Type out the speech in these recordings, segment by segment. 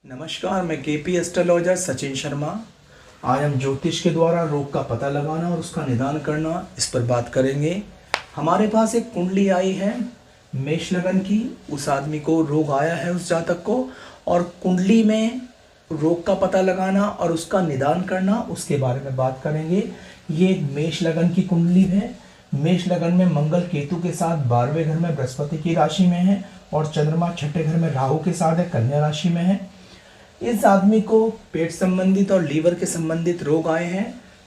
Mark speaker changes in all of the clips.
Speaker 1: नमस्कार, मैं KP astrologer Sachin Sharma. आज हम ज्योतिष के द्वारा रोग का पता लगाना और उसका निदान करना, इस पर बात करेंगे। हमारे पास एक कुंडली आई है मेष लगन की। उस आदमी को रोग आया है, उस जातक को, और कुंडली में रोग का पता लगाना और उसका निदान करना, उसके बारे में बात करेंगे। ये मेष लगन की कुंडली है। मेष लगन में मंगल केतु के साथ 12वें घर में बृहस्पति की राशि में है और चंद्रमा छठे घर में राहु के साथ है, कन्या राशि में है। इस आदमी को पेट संबंधित और लीवर के संबंधित रोग आए हैं।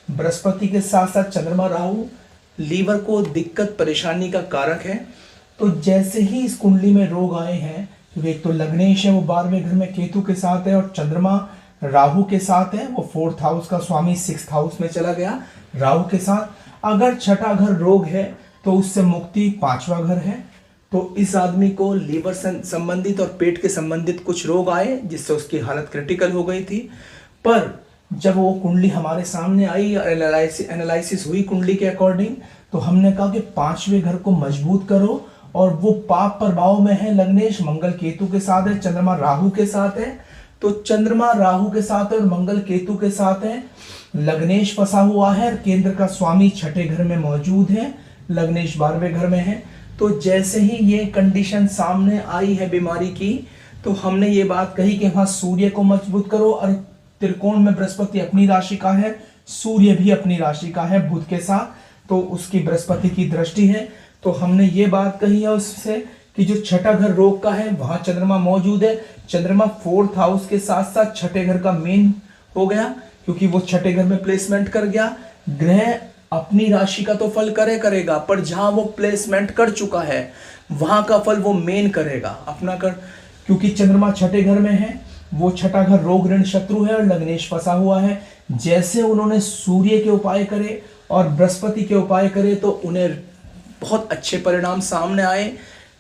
Speaker 1: बृहस्पति के साथ साथ चंद्रमा राहु लीवर को दिक्कत परेशानी का कारक है। तो जैसे ही इस कुंडली में रोग आए हैं, क्योंकि एक तो लग्नेश है वो 12वें घर में केतु के साथ है और चंद्रमा राहु के साथ है, वो 4th हाउस का स्वामी 6th हाउस में चला गया राहु के साथ। अगर छठा घर रोग है तो उससे मुक्ति 5वां घर है। तो इस आदमी को लीवर संबंधित और पेट के संबंधित कुछ रोग आए जिससे उसकी हालत क्रिटिकल हो गई थी। पर जब वो कुंडली हमारे सामने आई और एनालिसिस हुई कुंडली के अकॉर्डिंग, तो हमने कहा कि 5वें घर को मजबूत करो, और वो पाप प्रभाव में है। लग्नेश मंगल केतु के साथ है, चंद्रमा राहु के साथ है। तो चंद्रमा राहु के साथ है और मंगल केतु के साथ है। लग्नेश फंसा हुआ है, केंद्र का स्वामी छठे घर में मौजूद है, लग्नेश 12वें घर में है। तो जैसे ही ये कंडीशन सामने आई है बीमारी की, तो हमने ये बात कही कि वहां सूर्य को मजबूत करो, और त्रिकोण में बृहस्पति अपनी राशि का है, सूर्य भी अपनी राशि का है बुध के साथ, तो उसकी बृहस्पति की दृष्टि है। तो हमने ये बात कही है उससे कि जो छठा घर रोग का है वहां चंद्रमा मौजूद है। चंद्रमा 4th हाउस के साथ साथ छठे घर का मेन हो गया, क्योंकि वो छठे घर में प्लेसमेंट कर गया। ग्रह अपनी राशि का तो फल करेगा, पर जहां वो प्लेसमेंट कर चुका है वहां का फल वो मेन करेगा अपना कर, क्योंकि चंद्रमा छठे घर में है। वो छठा घर रोग ऋण शत्रु है और लग्नेश फंसा हुआ है। जैसे उन्होंने सूर्य के उपाय करे और बृहस्पति के उपाय करे तो उन्हें बहुत अच्छे परिणाम सामने आए।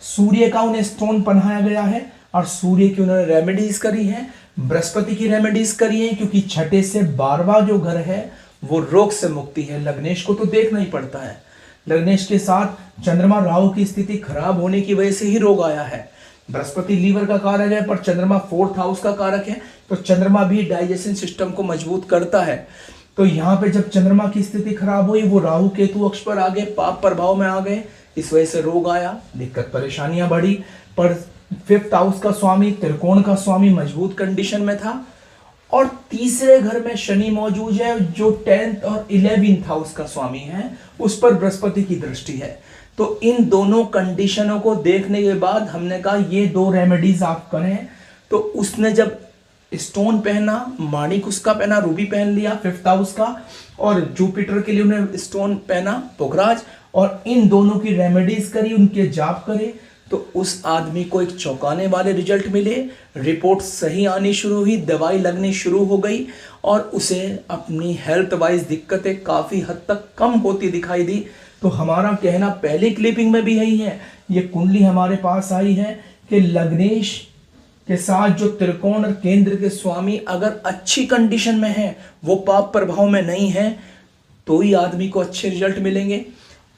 Speaker 1: सूर्य का उन्हें स्टोन पहनाया गया है और सूर्य की उन्होंने रेमेडीज करी है, बृहस्पति की रेमेडीज करी है, क्योंकि छठे से 12वां जो घर है वो रोग से मुक्ति है। लग्नेश को तो देखना ही पड़ता है। लग्नेश के साथ चंद्रमा राहु की स्थिति खराब होने की वजह से ही रोग आया है। बृहस्पति लीवर का कारक है, पर चंद्रमा 4th हाउस का कारक है, तो चंद्रमा भी डाइजेशन सिस्टम को मजबूत करता है। तो यहाँ पे जब चंद्रमा की स्थिति खराब हुई, वो राहु केतु अक्ष पर आ गए, पाप प्रभाव में आ गए, इस वजह से रोग आया, दिक्कत परेशानियां बढ़ी। पर 5th हाउस का स्वामी, त्रिकोण का स्वामी मजबूत कंडीशन में था, और तीसरे घर में शनि मौजूद है जो 10th और 11th हाउस का स्वामी है, उस पर बृहस्पति की दृष्टि है। तो इन दोनों कंडीशनों को देखने के बाद हमने कहा ये दो रेमेडीज आप करें। तो उसने जब स्टोन पहना, माणिक उसका पहना, रूबी पहन लिया 5th हाउस का, और जुपिटर के लिए उन्हें स्टोन पहना पोखराज, और इन दोनों की रेमेडीज करी, उनके जाप करे, तो उस आदमी को एक चौंकाने वाले रिजल्ट मिले। रिपोर्ट सही आनी शुरू हुई, दवाई लगनी शुरू हो गई, और उसे अपनी हेल्थ वाइज दिक्कतें काफ़ी हद तक कम होती दिखाई दी। तो हमारा कहना पहली क्लिपिंग में भी यही है, ये कुंडली हमारे पास आई है कि लग्नेश के साथ जो त्रिकोण और केंद्र के स्वामी अगर अच्छी कंडीशन में है, वो पाप प्रभाव में नहीं है, तो ही आदमी को अच्छे रिजल्ट मिलेंगे।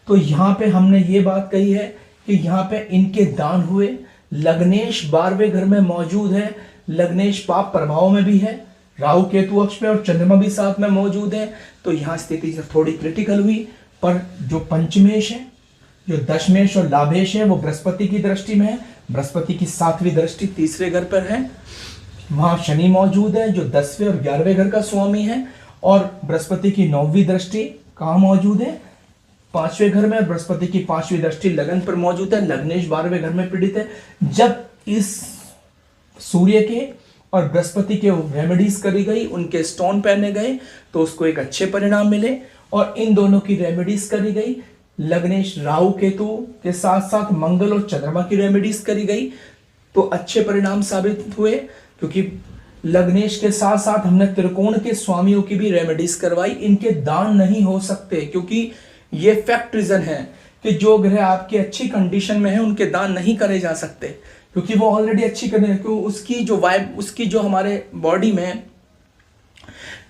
Speaker 1: तो यहाँ पे हमने ये बात कही है कि यहाँ पे इनके दान हुए। लग्नेश 12वें घर में मौजूद है, लग्नेश पाप प्रभाव में भी है, राहु केतु अक्ष पे, और चंद्रमा भी साथ में मौजूद है। तो यहाँ स्थिति थोड़ी क्रिटिकल हुई। पर जो पंचमेश है, जो दशमेश और लाभेश है, वो बृहस्पति की दृष्टि में है। बृहस्पति की 7वीं दृष्टि तीसरे घर पर है। वहां शनि मौजूद है जो 10वें और 11वें घर का स्वामी है, और बृहस्पति की 9वीं दृष्टि कहाँ मौजूद है? 5वें घर में। बृहस्पति की 5वीं दृष्टि लगन पर मौजूद है। लग्नेश 12वें घर में पीड़ित है। जब इस सूर्य के और बृहस्पति के रेमेडीज करी गई, उनके स्टोन पहने गए, तो उसको एक अच्छे परिणाम मिले। और इन दोनों की रेमेडीज करी गई, लग्नेश राहु केतु के साथ साथ मंगल और चंद्रमा की रेमेडीज करी गई, तो अच्छे परिणाम साबित हुए। क्योंकि लग्नेश के साथ साथ हमने त्रिकोण के स्वामियों की भी रेमेडीज करवाई। इनके दान नहीं हो सकते, क्योंकि ये फैक्ट रीजन है कि जो ग्रह आपकी अच्छी कंडीशन में है उनके दान नहीं करे जा सकते, क्योंकि वो ऑलरेडी अच्छी करने, क्योंकि उसकी जो हमारे बॉडी में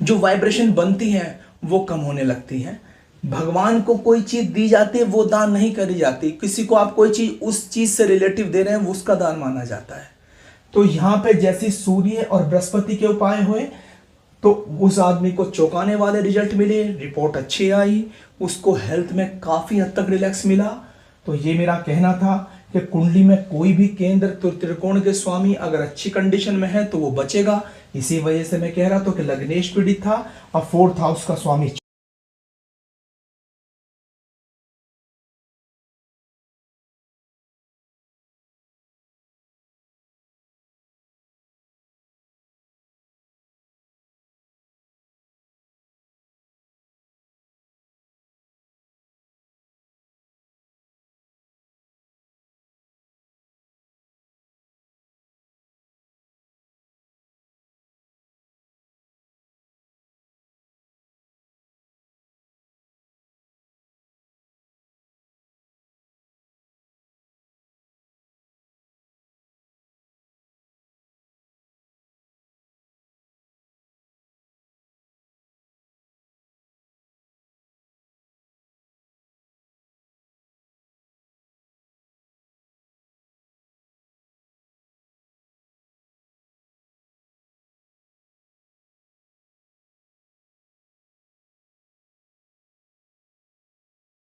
Speaker 1: जो वाइब्रेशन बनती है वो कम होने लगती है। भगवान को कोई चीज दी जाती है वो दान नहीं करी जाती। किसी को आप कोई चीज उस चीज से रिलेटिव दे रहे हैं वो उसका दान माना जाता है। तो यहाँ पे जैसे सूर्य और बृहस्पति के उपाय हुए तो उस आदमी को चौंकाने वाले रिजल्ट मिले, रिपोर्ट अच्छी आई, उसको हेल्थ में काफी हद तक रिलैक्स मिला। तो ये मेरा कहना था कि कुंडली में कोई भी केंद्र त्रिकोण के स्वामी अगर अच्छी कंडीशन में है तो वो बचेगा। इसी वजह से मैं कह रहा था कि लग्नेश पीड़ित था और फोर्थ हाउस का स्वामी